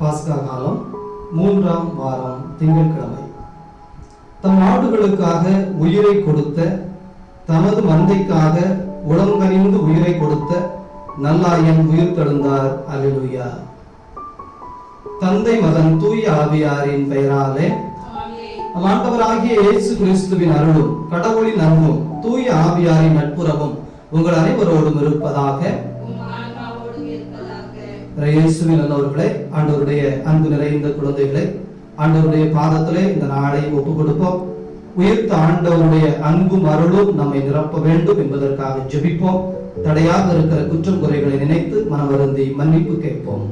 பாஸ்கா காலம் 3ஆம் வாரம் திங்கட்கிழமை. தம் ஆடுகளுக்காக உயிரை கொடுத்த, தமது மந்தைக்காக உளங்கனிந்து உயிரை கொடுத்த நல்லாயன் உயிர் தெழுந்தார். அல்லேலூயா. தந்தை மகன் தூய ஆவியாரின் பெயராலே ஆண்டவராகிய இயேசு கிறிஸ்துவின் அருளும் கடவுளின் அன்பும் தூய ஆவியாரின் நட்புறவும் உங்கள் அனைவரோடும் இருப்பதாக. இயேசுவின் நல்லவர்களே, ஆண்டவருடைய அன்பு நிறைந்த குழந்தைகளை ஆண்டவருடைய பாதத்திலே இந்த நாளை ஒப்புக் கொடுப்போம். உயிர்த்த ஆண்டவருடைய அன்பும் அருளும் நம்மை நிரப்ப வேண்டும் என்பதற்காக ஜெபிப்போம். தடையாக இருக்கிற குற்றம் குறைகளை நினைத்து மனவருந்தி மன்னிப்பு கேட்போம்.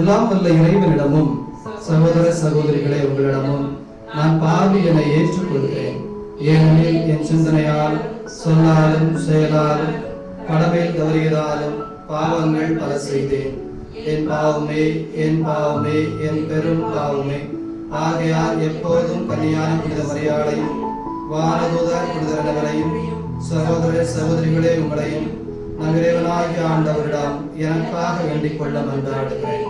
எல்லாம் வல்ல இறைவனிடமும் சகோதர சகோதரிகளே உங்களிடமும் நான் பாவி என ஏற்றுக்கொள்கிறேன். ஏனெனில் என் சிந்தனையால், சொல்லாலும் செயலாலும் கடமையில் தவறியதாலும் பாவங்கள் பல செய்தேன். என் பாவமே, என் பாவமே, என் பெரும் பாவமே. ஆகையால் எப்போதும் கன்னியான புனித மரியாதையும் வானதூதர் புனிதர்களையும் சகோதர சகோதரிகளே உங்களையும் நம் இறைவனாகிய ஆண்டவரிடம் எனக்காக வேண்டிக் கொள்ள மன்றாடுகிறேன்.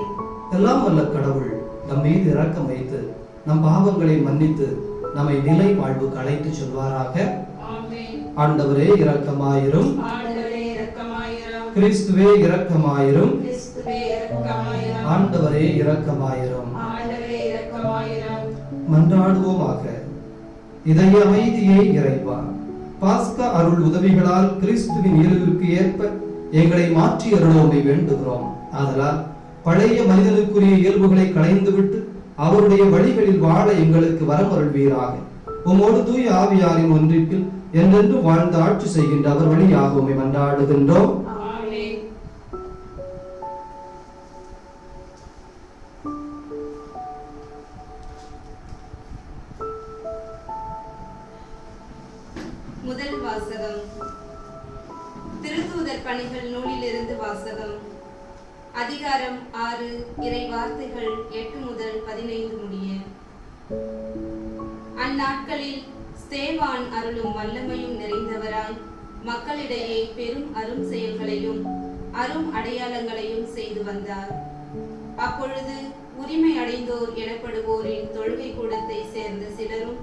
எல்லாம் வல்ல கடவுள் நம் மீது இரக்கம் வைத்து நம் பாவங்களை மன்னித்து நம்மை நிலை வாழ்வுக்கு அழைத்து செல்வாராக. ஆண்டவரே இரக்கமாயிரும். கிறிஸ்துவே இரக்கமாயிரும். ஆண்டவரே இரக்கமாயிரும். மன்றாடுவோமாக. இதய அமைதியே இறைவா, பாஸ்கா அருள் உதவிகளால் கிறிஸ்துவின் இயல்பிற்கு ஏற்ப எங்களை மாற்றி அருளோமை வேண்டுகிறோம். ஆதலால் பழைய மனிதனுக்குரிய இயல்புகளை களைந்துவிட்டு அவருடைய வழிகளில் வாழ எங்களுக்கு வரமருள்வீராக. உமோடு தூய ஆவியாரின் ஒன்றிப்பில் என்றென்று வாழ்ந்து ஆட்சி செய்கின்ற அவர் வழியாக உம்மை மன்றாடுகின்றோம். முதல் வாசகம். திருத்தூதர் பணிகள் நூலிலிருந்து வாசகம். அதிகாரம் 6, இறை வார்த்தைகள் 8 முதல் 15 முடிய. அந்நாட்களில் ஸ்தேவான் அருளும் வல்லமையும் நிறைந்தவராய் மக்களிடையே பெரும் அரும் செயல்களையும் அரும் அடையாளங்களையும் செய்து வந்தார். அப்பொழுது உரிமை அடைந்தோர் எனப்படுவோரின் தொழுகை கூடத்தை சேர்ந்த சிலரும்,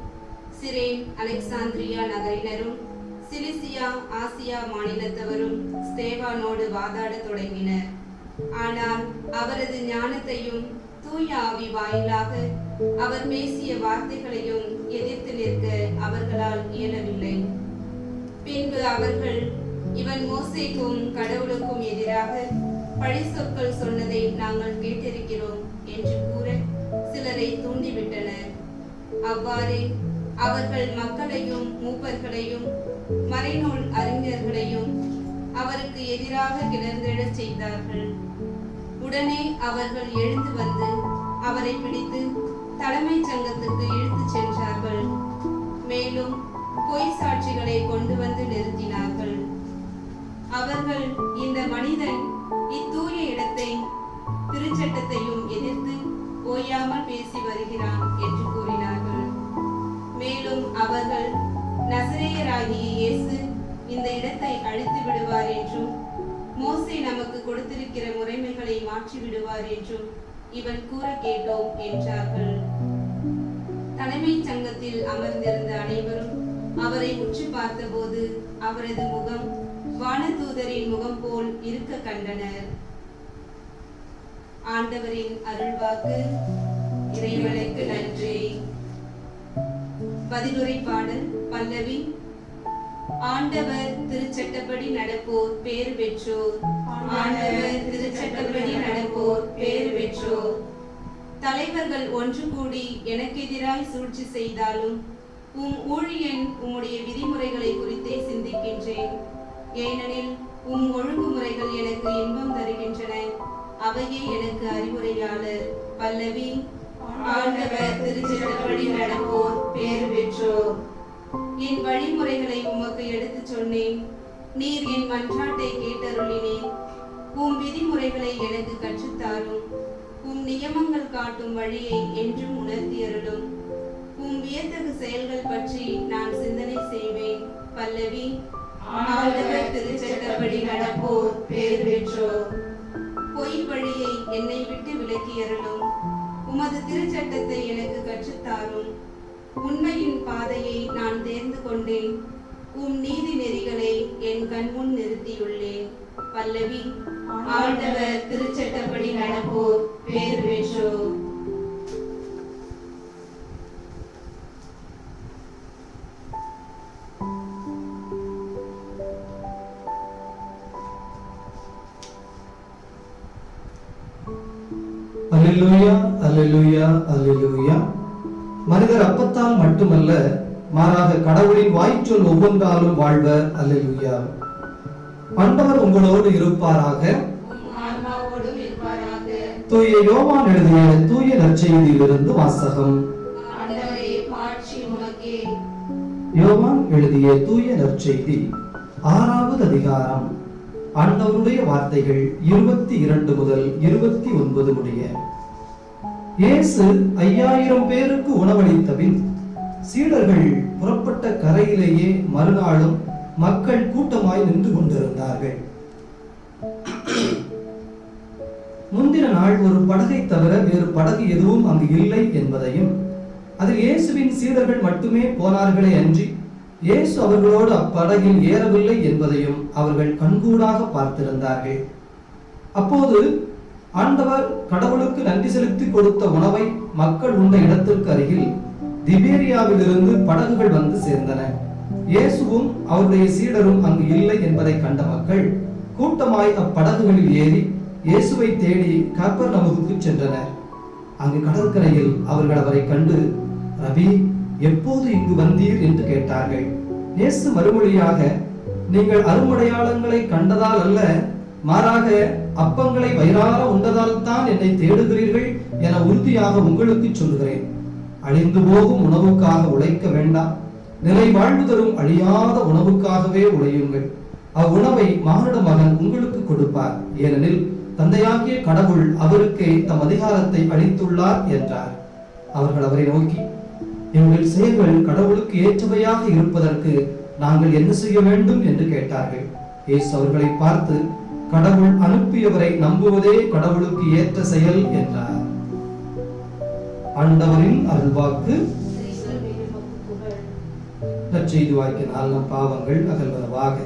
சிரேன், அலெக்சாந்திரியா நகரினரும், சிலிசியா, ஆசியா மாநிலத்தவரும் ஸ்தேவானோடு வாதாட தொடங்கினர். ஆனால் அவரது ஞானத்தையும் தூய ஆவி வாயிலாக அவர் பேசிய வார்த்தைகளையும் எதிர்த்து நிற்க அவர்களால் இயலவில்லை. பின்பு அவர்கள், இவன் மோசேக்கும் கடவுளுக்கும் எதிராக பழி சொற்கள் சொன்னதை நாங்கள் கேட்டிருக்கிறோம் என்று கூற சிலரை தூண்டிவிட்டனர். அவ்வாறே அவர்கள் மக்களையும் மூப்பர்களையும் மறைநூல் அறிஞர்களையும் அவருக்கு எதிராக கிளர்ந்தெழச் செய்தார்கள். உடனே அவர்கள் எழுந்து வந்து அவரை பிடித்து தலைமை சங்கத்துக்கு இழுத்துச் சென்றார்கள். மேலும் பொய் சாட்சிகளை கொண்டு வந்து நிறுத்தினார்கள். அவர்கள், இந்த மனிதன் இத்தூய இடத்தை திருச்சட்டத்தையும் எதிர்த்து ஓயாமல் பேசி வருகிறான் என்று கூறினார்கள். மேலும் அவர்கள், நசரேயராகிய இயேசு இந்த இடத்தை அழித்து விடுவார் என்றும் மோசே நமக்கு கொடுத்திருக்கிற முறைமைகளை மாற்றி விடுவார் என்றும் இவன் கூற கேட்டோம் என்றார்கள். தலைமை சங்கத்தில் அமர்ந்திருந்த அனைவரும் அவரை உற்று பார்த்தபோது அவரது முகம் வானதூதரின் முகம் போல் இருக்க கண்டனர். ஆண்டவரின் அருள்வாக்கு. இறைவனுக்கு நன்றி. பதிலுரை பாடல். பல்லவி. ஆண்டவர் திருச்சட்டப்படி நடப்போர் பேறு பெற்றோர். ஆண்டவர் திருச்சட்டப்படி நடப்போர் பேறு பெற்றோர். தலைவர்கள் ஒன்று கூடி எனக்கு எதிராய் சூழ்ச்சி செய்தாலும் உம் ஊழியன் உம்முடைய விதிமுறைகளை குறித்தே சிந்திக்கின்றேன். ஏனெனில் உம் ஒழுங்குமுறைகள் எனக்கு இன்பம் தருகின்றன, அவையே எனக்கு அறிவுரையாளர். பல்லவி. ஆண்டவர் திருச்சட்டப்படி நடப்போர் பேறு பெற்றோர். என் வழிமுறைகளை உமக்கு எடுத்துச் சொன்னேன். நீர் என் மன்றாட்டை கேட்டருளினேன். உம் விதிமுறைகளை எனக்கு கற்றுத்தாரும். உம் நியமங்கள் காட்டும் வழியை என்றும் உணர்த்தியருளும். உம் வியத்தகு செயல்கள் பற்றி நான் சிந்தனை செய்வேன். பல்லவி. பல்லவி. ஆண்டவர் திருச்சட்டப்படி நடப்போர் பேர் பெற்றோர். பொய் வழியை என்னை விட்டு விலக்கியருளும். உமது திருச்சட்டத்தை எனக்கு கற்றுத்தாரும். உண்மையின் பாதையை நான் தேர்ந்து கொண்டேன். உம் நீதி நெறிகளை என் கண்முன் நிறுத்தியுள்ளேன். பல்லவி. ஆண்டவர் திருச்சட்டப்படி நடப்போர் பேர் பெற்றோர். அல்லேலூயா, அல்லேலூயா, அல்லேலூயா. மனிதர் அப்பத்தால் மட்டுமல்ல, மாறாக கடவுளின் வாய்ச்சொல் ஒவ்வொன்றாலும் வாழ்வர். அல்லேலூயா. ஆண்டவர் உங்களோடு இருப்பாராக. தூய யோவான் எழுதிய தூய நற்செய்தியிலிருந்து வாசகம். யோவான் எழுதிய தூய நற்செய்தி 6வது அதிகாரம். ஆண்டவருடைய வார்த்தைகள் 22 முதல் 29 முடிய. இயேசு 5000 பேருக்கு உணவளித்தபின் சீடர்கள் புறப்பட்ட கரையிலேயே மறுநாளும் மக்கள் கூட்டமாய் நின்று கொண்டிருந்தார்கள். முந்தின நாள் ஒரு படகை தவிர வேறு படகு எதுவும் அங்கு இல்லை என்பதையும், அதில் இயேசுவின் சீடர்கள் மட்டுமே போனார்களே அன்றி இயேசு அவர்களோடு அப்படகில் ஏறவில்லை என்பதையும் அவர்கள் கண்கூடாக பார்த்திருந்தார்கள். அப்போது ஆண்டவர் கடவுளுக்கு நன்றி செலுத்தி கொடுத்த உணவை மக்கள் உண்ட இடத்திற்கு அருகில் திபேரியாவிலிருந்து படகுகள் வந்து சேர்ந்தன. இயேசுவும் அவருடைய சீடரும் அங்கு இல்லை என்பதை கண்ட மக்கள் கூட்டமாய் அப்படகுகளில் ஏறி இயேசுவை தேடி கப்பர்நகூமுக்கு சென்றனர். அங்கு கடற்கரையில் அவர்கள் அவரை கண்டு, ரபி, எப்போது இங்கு வந்தீர் என்று கேட்டார்கள். இயேசு மறுமொழியாக, நீங்கள் அருமடையாளங்களை கண்டதால் அல்ல, மாறாக அப்பங்களை வயிறார உண்டதால் தான் என்னை தேடுகிறீர்கள் என உறுதியாக உங்களுக்கு சொல்கிறேன். அழிந்து போகும் உணவுக்காக உழைக்க வேண்டாம், நிலை வாழ்வு தரும் அழியாத உணவுக்காகவே உழையுங்கள். அவ்வுணவை மானிட மகன் உங்களுக்கு கொடுப்பார். ஏனெனில் தந்தையாகிய கடவுள் அவருக்கே தம் அதிகாரத்தை அளித்துள்ளார் என்றார். அவர்கள் அவரை நோக்கி, எங்கள் செயல்கள் கடவுளுக்கு ஏற்றவையாக இருப்பதற்கு நாங்கள் என்ன செய்ய வேண்டும் என்று கேட்டார்கள். இயேசு அவர்களை பார்த்து, கடவுள் அனுப்பியவரை நம்புவதே கடவுளுக்கு ஏற்ற செயல் என்றார். ஆண்டவரின் அருள்வாக்கு. நற்செய்தி வாக்கினால் நம் பாவங்கள் அகல்வனவாக.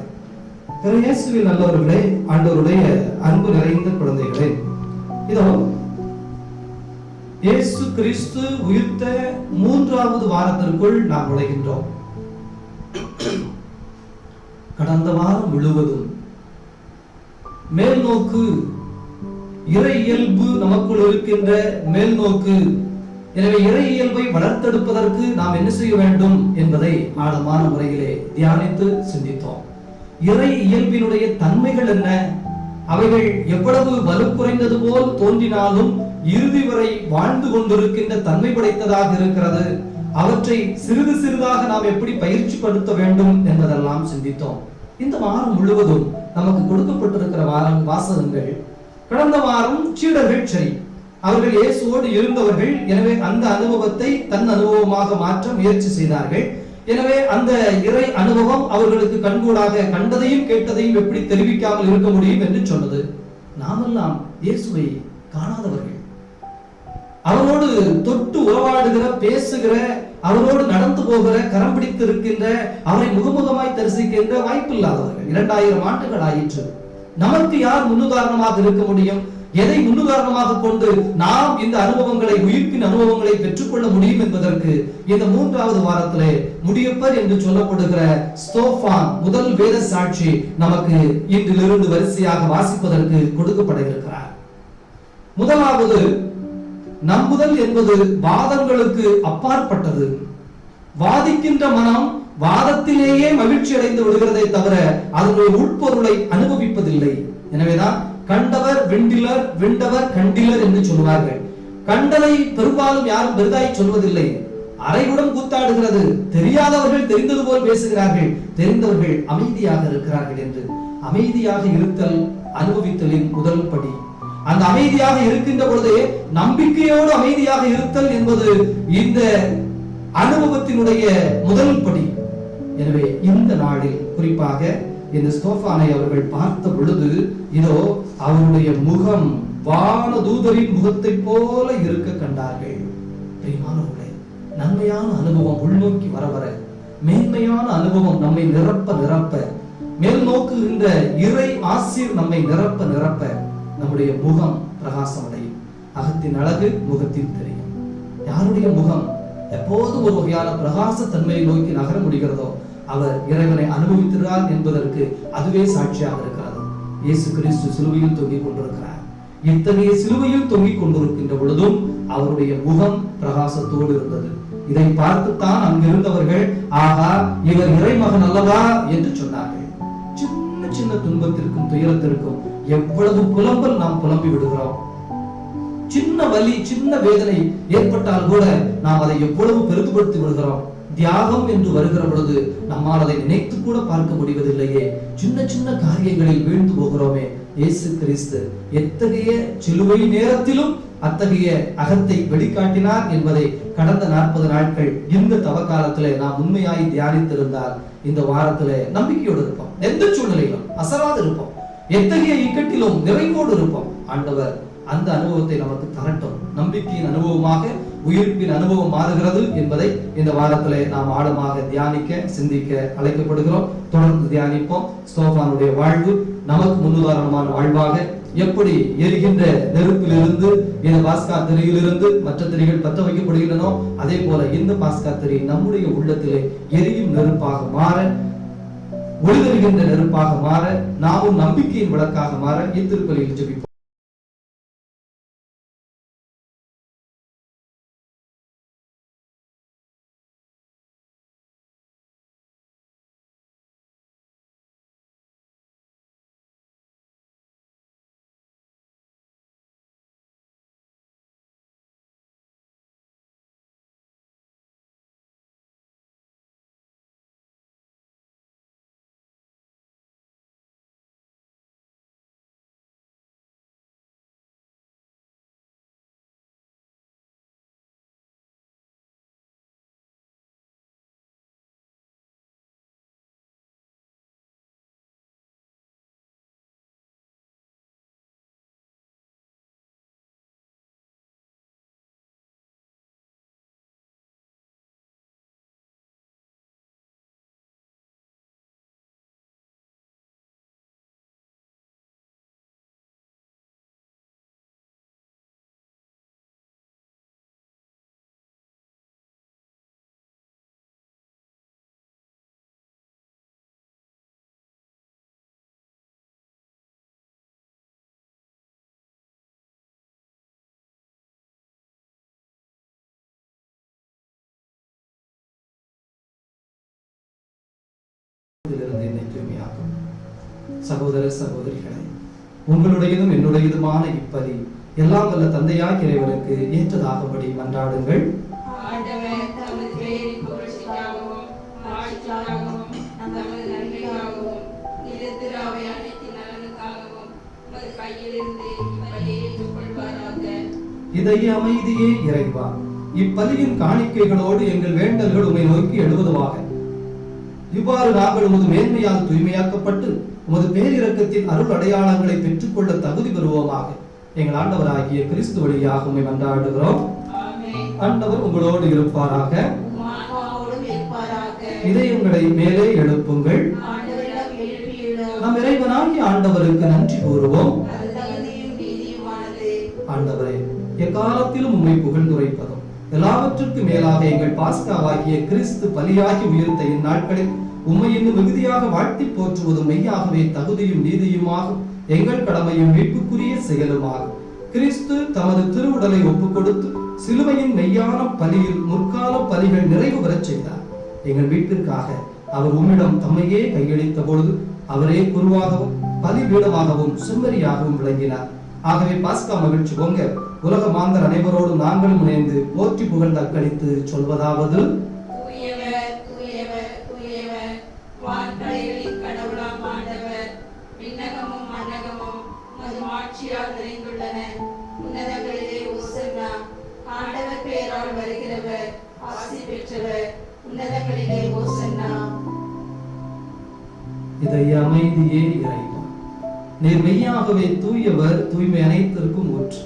இயேசுவில் நல்லவர்களே, ஆண்டவருடைய அன்பு நிறைந்த குழந்தைகளே, இதோ இயேசு கிறிஸ்து உயிர்த்த 3வது வாரத்திற்குள் நாம் நுழைகின்றோம். கடந்த வாரம் முழுவதும் மேல் நோக்கு, இறை இயல்பு நமக்குள் இருக்கின்ற மேல் நோக்கு, எனவே இறை இயல்பை வளர்த்தெடுப்பதற்கு நாம் என்ன செய்ய வேண்டும் என்பதை ஆழமான முறையிலே தியானித்து சிந்தித்தோம். இறை இயல்பினுடைய தன்மைகள் என்ன, அவைகள் எவ்வளவு வலு குறைந்தது போல் தோன்றினாலும் இறுதி வரை வாழ்ந்து கொண்டிருக்கின்ற தன்மை படைத்ததாக இருக்கிறது, அவற்றை சிறிது சிறிதாக நாம் எப்படி பயிற்சி படுத்த வேண்டும் என்பதெல்லாம் சிந்தித்தோம். இந்த வாரம் முழுவதும் நமக்கு கொடுக்கப்பட்டிருக்கிற வாசகங்கள், கடந்த வாரம் சீடர்கள் சரி, அவர்கள் இயேசுவோடு இருந்தவர்கள், எனவே அந்த அனுபவத்தை தன் அனுபவமாக மாற்ற முயற்சி செய்தார்கள். எனவே அந்த இறை அனுபவம் அவர்களுக்கு கண்கூடாக கண்டதையும் கேட்டதையும் எப்படி தெரிவிக்காமல் இருக்க முடியும் என்று சொன்னது. நாமெல்லாம் இயேசுவை காணாதவர்கள், அவரோடு தொட்டு உறவாடுகிற, பேசுகிற, அவரோடு நடந்து போகிற, கரம் பிடித்து இருக்கின்ற, அவரை முகமுகமாய் தரிசிக்கின்ற வாய்ப்பில்லாதவர்கள். 2000 ஆண்டுகள் ஆயிற்று. நமக்கு யார் முன்னுதாரணமாக இருக்க முடியும்? எதை முன்னுதாரணமாக கொண்டு நாம் இந்த அனுபவங்களை, உயிர்ப்பின் அனுபவங்களை பெற்றுக்கொள்ள முடியும் என்பதற்கு இந்த 3வது வாரத்திலே முடியப்பர் என்று சொல்லப்படுகிற ஸ்தோஃபான் முதல் வேத சாட்சி நமக்கு இன்றிலிருந்து வரிசையாக வாசிப்பதற்கு கொடுக்கப்பட இருக்கிறார். முதலாவது, நம்புதல் என்பது வாதங்களுக்கு அப்பாற்பட்டது. வாதிக்கின்ற மனம் வாதத்திலேயே மகிழ்ச்சி அடைந்து விடுகிறதை தவிர அதனுடைய உட்பொருளை அனுபவிப்பதில்லை. எனவேதான் கண்டவர் வெண்டிலர், வெண்டவர் கண்டிலர் என்று சொல்வார்கள். கண்டலை பெரும்பாலும் யாரும் பெரிதாய் சொல்வதில்லை. அரைகுடம் கூத்தாடுகிறது. தெரியாதவர்கள் தெரிந்தது போல் பேசுகிறார்கள், தெரிந்தவர்கள் அமைதியாக இருக்கிறார்கள் என்று. அமைதியாக இருத்தல் அனுபவித்தலின் முதல் படி. அந்த அமைதியாக இருக்கின்ற பொழுதே நம்பிக்கையோடு அமைதியாக இருத்தல் என்பது இந்த அனுபவத்தினுடைய முதல் படி. எனவே இந்த நாளில் குறிப்பாக இந்த ஸ்தோபானை அவர்கள் பார்த்த பொழுது இதோ அவருடைய முகம் வானதூதரின் முகத்தை போல இருக்க கண்டார்கள். பிரியமானவர்களே, நன்மையான அனுபவம் உள்நோக்கி வர வர, மேன்மையான அனுபவம் நம்மை நிரப்ப நிரப்ப, மேல் நோக்குகின்ற இறை ஆசீர் நம்மை நிரப்ப நிரப்ப நம்முடைய முகம் பிரகாசம் அடையும். அகத்தின் அழகு முகத்தில் தெரியும். யாருடைய முகம் எப்போதும் ஒரு வகையான பிரகாச தன்மையை நோக்கி நகர முடிகிறதோ அவர் இறைவனை அனுபவித்திருக்கிறார் என்பதற்கு அதுவே சாட்சியாக இருக்கிறது. இயேசு கிறிஸ்து சிலுவையில் தொங்கிக் கொண்டிருக்கிறார். இத்தகைய சிலுவையில் தொங்கிக் கொண்டிருக்கின்ற பொழுதும் அவருடைய முகம் பிரகாசத்தோடு இருந்தது. இதை பார்த்துத்தான் அங்கிருந்தவர்கள், ஆகா, இவர் இறைமகன் அல்லவா என்று சொன்னார்கள். சின்ன சின்ன துன்பத்திற்கும் துயரத்திற்கும் எவ்வளவு புலம்பல் நாம் புலம்பி விடுகிறோம். சின்ன வலி, சின்ன வேதனை ஏற்பட்டால் கூட நாம் அதை எவ்வளவு பெரிதுபடுத்தி விடுகிறோம். தியாகம் என்று வருகிற பொழுது நம்மால் அதை நினைத்து கூட பார்க்க முடிவதில்லையே. சின்ன சின்ன காரியங்களில் வீழ்ந்து போகிறோமே. இயேசு கிறிஸ்து எத்தகைய சிலுவை நேரத்திலும் அத்தகைய அகத்தை வெளிக்காட்டினார் என்பதை கடந்த 40 நாட்கள் இந்த தவ காலத்திலே நாம் உண்மையாய் தியானித்திருந்தால் இந்த வாரத்திலே நம்பிக்கையோடு இருப்போம். எந்த சூழ்நிலையிலும் அசராது இருப்போம். எத்தகைய இக்கட்டிலும் நிறைவோடு இருப்போம். ஆண்டவர் அந்த அனுபவத்தை நமக்கு தரட்டும். நம்பிக்கையின் அனுபவமாக உயிர்ப்பின் அனுபவம் மாறுகிறது என்பதை இந்த வாரத்திலே நாம் ஆழமாக தியானிக்க, சிந்திக்க அழைக்கப்படுகிறோம். தொடர்ந்து தியானிப்போம். ஸ்தோபானுடைய வாழ்வு நமக்கு முன்னுதாரணமான வாழ்வாக, எப்படி எரிகின்ற நெருப்பிலிருந்து இந்த பாஸ்கா திரியிலிருந்து மற்ற திரிகள் பற்ற வைக்கப்படுகின்றனோ அதே போல இந்த பாஸ்கா திரி நம்முடைய உள்ளத்திலே எரியும் நெருப்பாக மாற, ஒளிதருகின்ற நெருப்பாக மாற, நாமும் நம்பிக்கையின் விளக்காக மாற இத்திருப்பலியில் ஜெபிப்போம். சகோதர சகோதரிகளே, உங்களுடையதும் என்னுடையதுமான இப்பலி எல்லாம் வல்ல தந்தையாய் இறைவனுக்கு ஏற்றதாகும்படி மன்றாடுங்கள். இதய அமைதியே இறைவா, இப்பலியின் காணிக்கைகளோடு எங்கள் வேண்டல்கள் உம்மை நோக்கி எழுவதுவாக. இவ்வாறு நாங்கள் உமது மேன்மையால் தூய்மையாக்கப்பட்டு உமது பேரிரக்கத்தின் அருள் அடையாளங்களை பெற்றுக்கொள்ள தகுதி பெறுவோமாக. எங்கள் ஆண்டவராகிய கிறிஸ்து வழியாக உம்மை மன்றாடுகிறோம். ஆண்டவர் உங்களோடு இருப்பாராக. இதயங்களை மேலே எழுப்புங்கள். நம் இறைவனாகிய ஆண்டவருக்கு நன்றி கூறுவோம். ஆண்டவரே, எக்காலத்திலும் உம்மை புகழ்ந்துரைப்பதும் எல்லாவற்றுக்கு மேலாக எங்கள் பாஸ்காவாகிய கிறிஸ்து பலியாகி உயிர்த்த இந்நாட்களில் உம்மை இன்னும் மிகுதியாக வாழ்த்தி போற்றுவதும் மெய்யாகவே தகுதியும் நீதியுமாகும், எங்கள் கடமையும் மீட்புக்குரிய செயலுமாகும். கிறிஸ்து தமது திருவுடலை ஒப்புக் கொடுத்து சிலுவையின் மெய்யான பலியில் முற்கால பலிகள் நிறைவு பெறச் செய்தார். எங்கள் வீட்டிற்காக அவர் உம்மிடம் தம்மையே கையளித்த பொழுது அவரே குருவாகவும் பலிபீடமாகவும் செம்மறியாகவும் விளங்கினார். ஆகவே பாஸ்கா மகிழ்ச்சி பொங்க உலக மாந்தர் அனைவரோடும் நாங்களும் இணைந்து போற்றி புகழ்ந்து அக்களித்து சொல்வதாவது: ஆண்டவர் பெயரால் வருகிறவர் ஆசி பெற்றவர், உன்னதங்களிலே ஓசன்னா. இதை அமைதியே இறைவா. நீர் மெய்யாகவே தூயவர், தூய்மை அனைத்திற்கும் ஊற்று.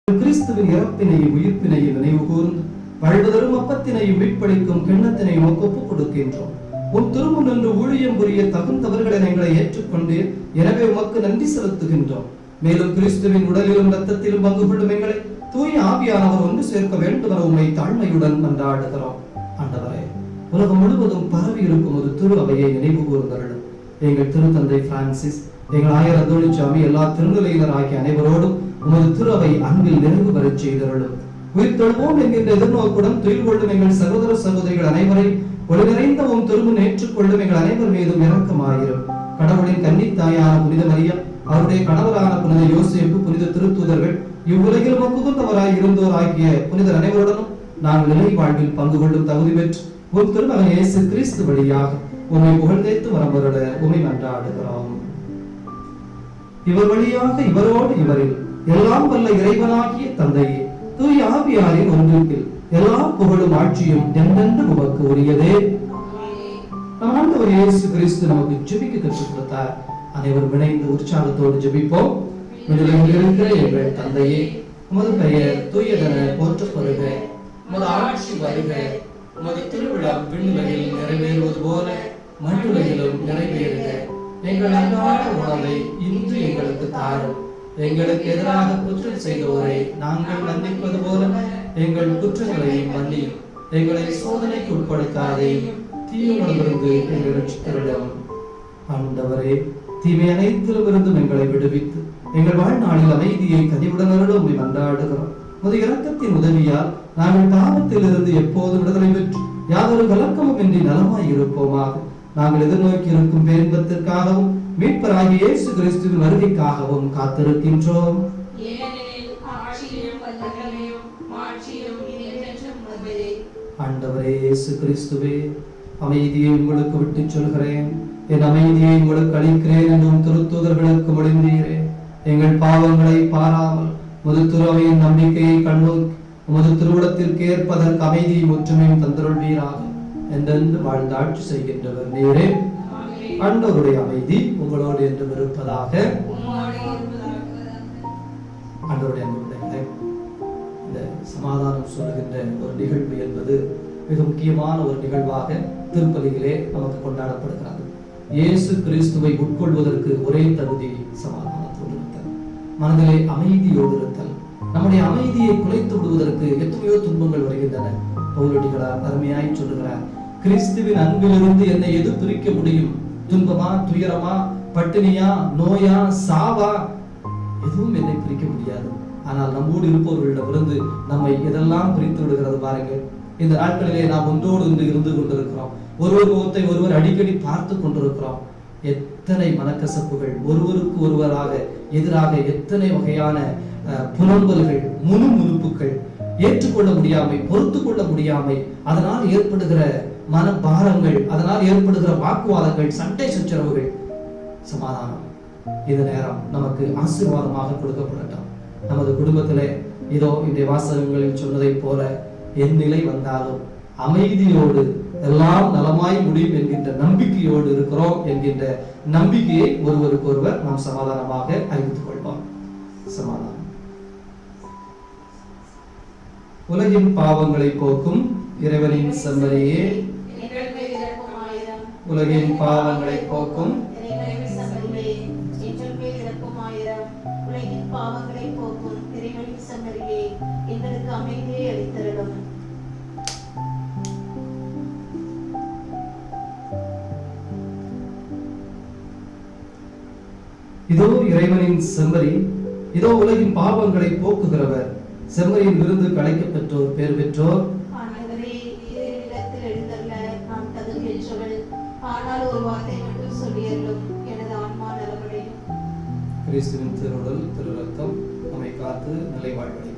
கிறிஸ்துவின் இறப்பினையும் உயிர்ப்பினையும் நினைவு கூர்ந்து வாழ்வதரும் அப்பத்தினையும் மீட்பளிக்கும் கிண்ணத்தினையும் ஒப்புக் கொடுக்கின்றோம். உன் திருமுன் நின்று ஊழியம் புரிய தகுந்தவர்களை எங்களை ஏற்றுக்கொண்டு எனவே உமக்கு நன்றி செலுத்துகின்றோம். மேலும் கிறிஸ்துவின் உடலிலும் இரத்தத்திலும் பங்கு கொள்ளும் எங்களை தூய ஆவியானவர் ஒன்று சேர்க்க வேண்டும் என உம்மை தாழ்மையுடன் மன்றாடுகிறோம். ஆண்டவரே, உலகம் முழுவதும் பரவி இருக்கும் ஒரு திரு அவையை நினைவு கூர்ந்தருளும். எங்கள் திருத்தந்தை பிரான்சிஸ், எங்கள் ஆயர் அந்தோணிசாமி, எல்லா திருநிலையினர் ஆகிய அனைவரோடும் உமது திரு அவை அன்பில் நிறைவு பெறச் செய்தருளும். உயிர் தொழுவோம் என்கின்ற எதிர்நோக்குடன் துயில் கொள்ளும் எங்கள் சகோதர சகோதரிகள் அனைவரை ஒளி நிறைந்த உம் திருமுன் ஏற்றுக்கொள்ளும் எங்கள் அனைவர் மீதும் இரக்கமாயிரும். கடவுளின் கன்னித்தாயான புனித மரியம், அவருடைய கணவரான புனித யோசேப்பு, புனித திருத்தூதர்கள், இவ்வுலகில் உகந்தவராய் இருந்தோர் ஆகிய புனிதர் அனைவருடனும் நாங்கள் நிலை வாழ்வில் பங்கு கொள்ளும் தகுதி பெற்று உம் திருமகன் இயேசு கிறிஸ்து வழியாக உம்மை புகழ்ந்தேத்து வரம்பருட உம்மை மன்றாடுகிறோம். இவர் வழியாக இவரோடு இவரில் எல்லாம் வல்ல இறைவனாகிய தந்தையே, தூய ஆவியாரின் ஒன்றிப்பில் எல்லா புகழும் ஆட்சியும் என்றென்று உமக்கு உரியதே. நம் ஆண்டவர் இயேசு கிறிஸ்து நமக்கு ஜெபிக்க கற்றுக் கொடுத்தார். அனைவரும் இணைந்து உற்சாகத்தோடு ஜெபிப்போம். விண்ணுலகில் இருக்கிற எங்கள் தந்தையே, உமது பெயர் தூயதென போற்றப்படுக. உமது ஆட்சி வருக. உமது திருவிழம் விண்ணுலகில் நிறைவேறுவது போல மண்ணுலகிலும் நிறைவேறுக. எங்கள் அன்றாட உணவை இன்று எங்களுக்கு தாரும். எங்களுக்கு எதிராக குற்றம் செய்தோரை நாங்கள் மன்னிப்பது போல எங்கள் குற்றங்களையும் மன்னியும். எங்களை சோதனைக்கு உட்படுத்தாதையும் தீமையிலிருந்து எங்களை ரட்சித்தருளும். ஆண்டவரே, தீமை அனைத்திலும் இருந்தும் எங்களை விடுவித்து எங்கள் வாழ்நாளில் அமைதியை கனிவுடன் அருளும் உம்மை மன்றாடுகிறோம். உமது இரக்கத்தின் உதவியால் நாங்கள் பாவத்திலிருந்து எப்போதும் விடுதலை பெற்று யாதொரு கலக்கமும் இன்றி நலமாய் இருப்போமாக. நாங்கள் எதிர்நோக்கி இருக்கும் பேரின்பத்திற்காகவும் மீட்பராகிய இயேசு கிறிஸ்துவின் வருகைக்காகவும் காத்திருக்கின்றோம். ஆண்டவரே இயேசு கிறிஸ்துவே, அமைதியை உங்களுக்கு விட்டு சொல்கிறேன், என் அமைதியை உங்களுக்கு அளிக்கிறேன் என்றும் திருத்தூதர்களுக்கு மொழிந்தீரே. எங்கள் பாவங்களை பாராமல் உமது திருவையின் நம்பிக்கையை கண்ணோக்கி உமது திருவுளத்திற்கு ஏற்பதற்கு அமைதியை ஒற்றுமையும் தந்தருள்வீராக. என்றென்று வாழ்ந்து ஆட்சி செய்கின்றவர் நீரே. ஆண்டவருடைய அமைதி உங்களோடு என்றும் இருப்பதாக. ஆண்டவருடைய அன்புள்ளவர்களே, இந்த சமாதானம் சொல்லுகின்ற ஒரு நிகழ்வு என்பது மிக முக்கியமான ஒரு நிகழ்வாக திருப்பலியிலே நமக்கு கொண்டாடப்படுகிறது. இயேசு கிறிஸ்துவை உட்கொள்வதற்கு ஒரே தகுதி சமாதானத்தோடு இருத்தல், மனதிலே அமைதியோடு இருத்தல். நம்முடைய அமைதியை குலைத்து விடுவதற்கு எத்தனையோ துன்பங்கள் வருகின்றன. பவுலடிகளார் அருமையாய் சொல்லுகிறார், கிறிஸ்துவின் அன்பிலிருந்து என்னை எது பிரிக்க முடியும்? துன்பமா, துயரமா, பட்டினியா, நோயா, சாவா? எதுவும் என்னை பிரிக்க முடியாது. ஆனால் நம்மோடு இருப்பவர்களிடமிருந்து நம்மை எதெல்லாம் பிரித்து விடுகிறது பாருங்கள். இந்த நாட்களிலே நாம் ஒன்றோடு ஒன்று இருந்து கொண்டிருக்கிறோம். ஒருவர் முகத்தை ஒருவர் அடிக்கடி பார்த்து கொண்டிருக்கிறோம். எத்தனை மனக்கசப்புகள், ஒருவருக்கு ஒருவராக எதிராக எத்தனை வகையான புலம்பல்கள், முணுமுணுப்புகள், ஏற்றுக்கொள்ள முடியாமை, பொறுத்து கொள்ள முடியாமை, அதனால் ஏற்படுகிற மனபாரங்கள், அதனால் ஏற்படுகிற வாக்குவாதங்கள், சண்டை சச்சரவுகள். சமாதானம் இந்த நேரம் நமக்கு ஆசீர்வாதமாக கொடுக்கப்படட்டும். நமது குடும்பத்திலே இதோ இந்த வாசகங்களில் சொன்னதைப் போல என் நிலை வந்தாலும் அமைதியோடு எல்லாம் நலமாய் முடியும் என்கின்ற நம்பிக்கையோடு இருக்கிறோம் என்கின்ற நம்பிக்கையை ஒருவருக்கொருவர் நாம் சமாதானமாக அறிவித்துக் கொள்வோம். சமாதானம். உலகின் பாவங்களை போக்கும் இறைவனின் செம்மறியே, உலகின் பாவங்களை போக்கும் உலகின் பாவங்களை போக்கும் இறைவனின் செம்மறியே, எங்களுக்கு அமைதியை அளித்தருளும். இதோ இறைவனின் செம்மறி, இதோ உலகின் பாவங்களை போக்குகிறவர். செம்மறியின் விருந்து கிடைக்கப் பெற்றோர் பேர் பெற்றோர். ஆண்டவரே, இடத்தில் எழுந்தருள நான் தகுதியற்றவள். ஆனால் ஒரு வார்த்தை மட்டும் சொல்லியருளும், எனது ஆன்மா நலமடையும். கிறிஸ்துவின் திருவுடல் திரு ரத்தம் நம்மை காத்து நிலை வாழ்வடைக்கும்.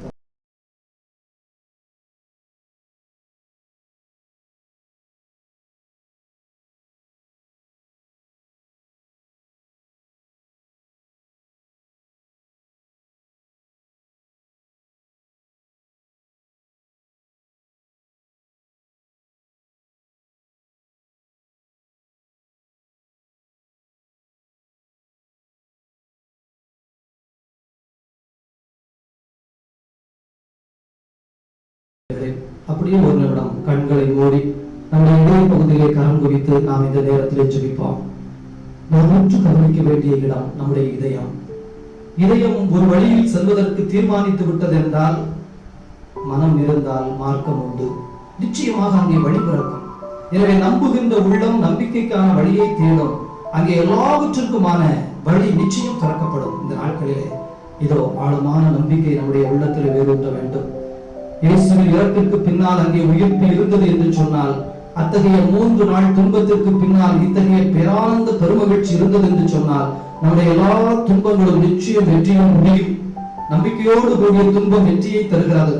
அப்படியே ஒரு நிமிடம் கண்களை மூடி நம்முடைய இதய பகுதியிலே கரம் குவித்து நாம் இந்த நேரத்திலே ஜெபிப்போம். நாம் உற்று கவனிக்க வேண்டிய இடம் நம்முடைய இதயம். இதயம் ஒரு வழியில் செல்வதற்கு தீர்மானித்து விட்டது என்றால், மனம் இருந்தால் மார்க்கம் உண்டு, நிச்சயமாக அங்கே வழி பிறக்கும். எனவே நம்புகின்ற உள்ளம் நம்பிக்கைக்கான வழியை தேடும். அங்கே எல்லாவற்றிற்குமான வழி நிச்சயம் திறக்கப்படும். இந்த நாட்களிலே இதோ ஆழமான நம்பிக்கை நம்முடைய உள்ளத்தில் வேரூன்ற வேண்டும். இயேசுவின் இறப்பிற்கு பின்னால் அங்கே உயிர்ப்பு இருந்தது என்று சொன்னால், அத்தகைய 3 நாள் துன்பத்திற்கு பின்னால் இத்தகைய பேரானந்த பெருமகிழ்ச்சி இருந்தது என்று சொன்னால், நம்முடைய எல்லா துன்பங்களும் நிச்சயம் வெற்றியும் முடியும். நம்பிக்கையோடு கூடிய துன்பம் வெற்றியை தருகிறது.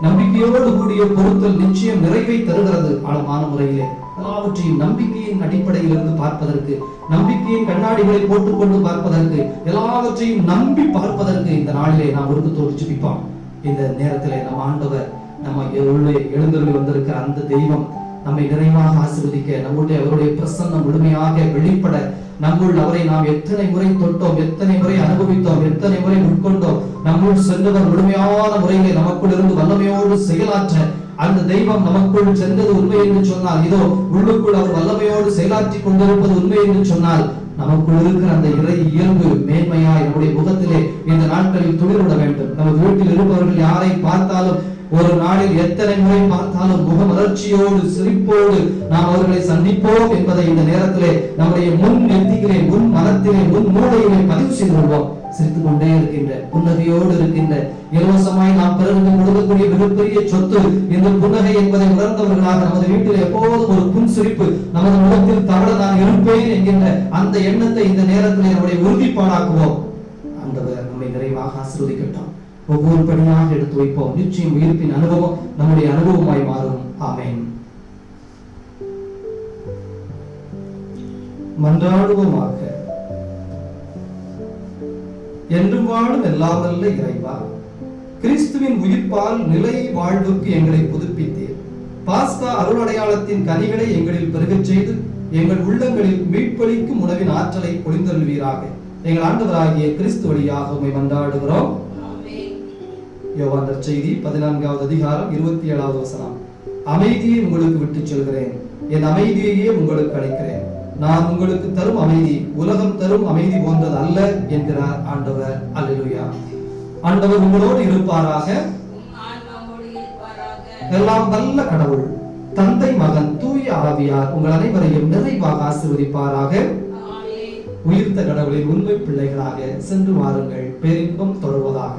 நம்பிக்கையோடு கூடிய பொறுத்தல் நிச்சயம் நிறைவை தருகிறது. ஆழமான முறையிலே எல்லாவற்றையும் நம்பிக்கையின் அடிப்படையில் இருந்து பார்ப்பதற்கு, நம்பிக்கையின் கண்ணாடிகளை போட்டுக்கொண்டு பார்ப்பதற்கு, எல்லாவற்றையும் நம்பி பார்ப்பதற்கு இந்த நாளிலே நாம் உருக்கத்தோடு ஜெபிப்போம். இந்த நேரத்திலே நம் ஆண்டவர் நம்ம உள்ளே எழுந்தருளி வந்திருக்கிற அந்த தெய்வம் நம்மை நிறைவாக ஆசீர்வதிக்க, நம்முடைய அவருடைய பிரசன்னம் முழுமையாக வெளிப்பட, நம்முள் அவரை நாம் எத்தனை முறை தொட்டோம், எத்தனை முறை அனுபவித்தோம், எத்தனை முறை உட்கொண்டோம், நம்முள் சென்றவர் முழுமையான முறையிலே நமக்குள் இருந்து வல்லமையோடு செயலாற்ற அந்த தெய்வம் நமக்குள் சென்றது உண்மை என்று சொன்னால், இதோ உள்ளுக்குள் அவர் வல்லமையோடு செயலாற்றி கொண்டிருப்பது உண்மை என்று சொன்னால், நமக்குள் இருக்கிற அந்த இறை இயல்பு மேன்மையாய் நம்முடைய முகத்திலே இந்த நாட்களில் துளிர்விட வேண்டும். நமது வீட்டில் இருப்பவர்கள் யாரை பார்த்தாலும், ஒரு நாளில் எத்தனை முறை பார்த்தாலும் முகமலர்ச்சியோடு சிரிப்போடு நாம் அவர்களை சந்திப்போம் என்பதை இந்த நேரத்திலே நம்முடைய முன் நெத்தியிலே, முன் மனத்திலே, முன் மூளையிலே பதிவு செய்து கொள்வோம். சிரித்துக் கொண்டே இருக்கின்ற, புன்னகையோடு இருக்கின்ற, இலவசமாய் நாம் பிறருக்கு கொடுக்கக்கூடிய மிகப்பெரிய சொத்து இந்த புன்னகை என்பதை உணர்ந்தவர்களாக நமது வீட்டில் எப்போதும் ஒரு புன் சிரிப்பு நமது முகத்தில் தவற நான் இருப்பேன் என்கின்ற அந்த எண்ணத்தை இந்த நேரத்திலே நம்முடைய உறுதிப்பாடாக்குவோம். ஆண்டவர் நம்மை நிறைவாக ஆசீர்வதிக்கட்டும். ஒவ்வொரு படியாக எடுத்து வைப்போம். நிச்சயம் உயிர்ப்பின் அனுபவம் நம்முடைய அனுபவமாய் மாறும். ஆமென். மன்றாடுவோமாக. என்றும் வாழும் எல்லாம் வல்ல இறைவா, கிறிஸ்துவின் உயிர்ப்பால் நிலை வாழ்வுக்கு எங்களை புதுப்பித்தீர். பாஸ்கா அருளடையாளத்தின் கனிகளை எங்களில் பெருகச் செய்து எங்கள் உள்ளங்களில் மீட்பளிக்கும் உணவின் ஆற்றலை பொழிந்தருள்வீராக. எங்கள் ஆண்டவராகிய கிறிஸ்து வழியாக உம்மை மன்றாடுகிறோம். யோவான் நற்செய்தி 14வது அதிகாரம் 27வது வசனம். அமைதியை உங்களுக்கு விட்டுச் செல்கிறேன், என் அமைதியையே உங்களுக்கு அளிக்கிறேன். நான் உங்களுக்கு தரும் அமைதி உலகம் தரும் அமைதி போன்றது அல்ல என்கிறார் ஆண்டவர். அல்லேலூயா. ஆண்டவர் உங்களோடு இருப்பாராக. எல்லாம் வல்ல கடவுள் தந்தை, மகன், தூய ஆவியார் உங்கள் அனைவரையும் நிறைவாக ஆசீர்வதிப்பாராக. உயிர்த்த கடவுளின் உண்மை பிள்ளைகளாக சென்று வாருங்கள். பேரின்பம் தொடர்வதாக.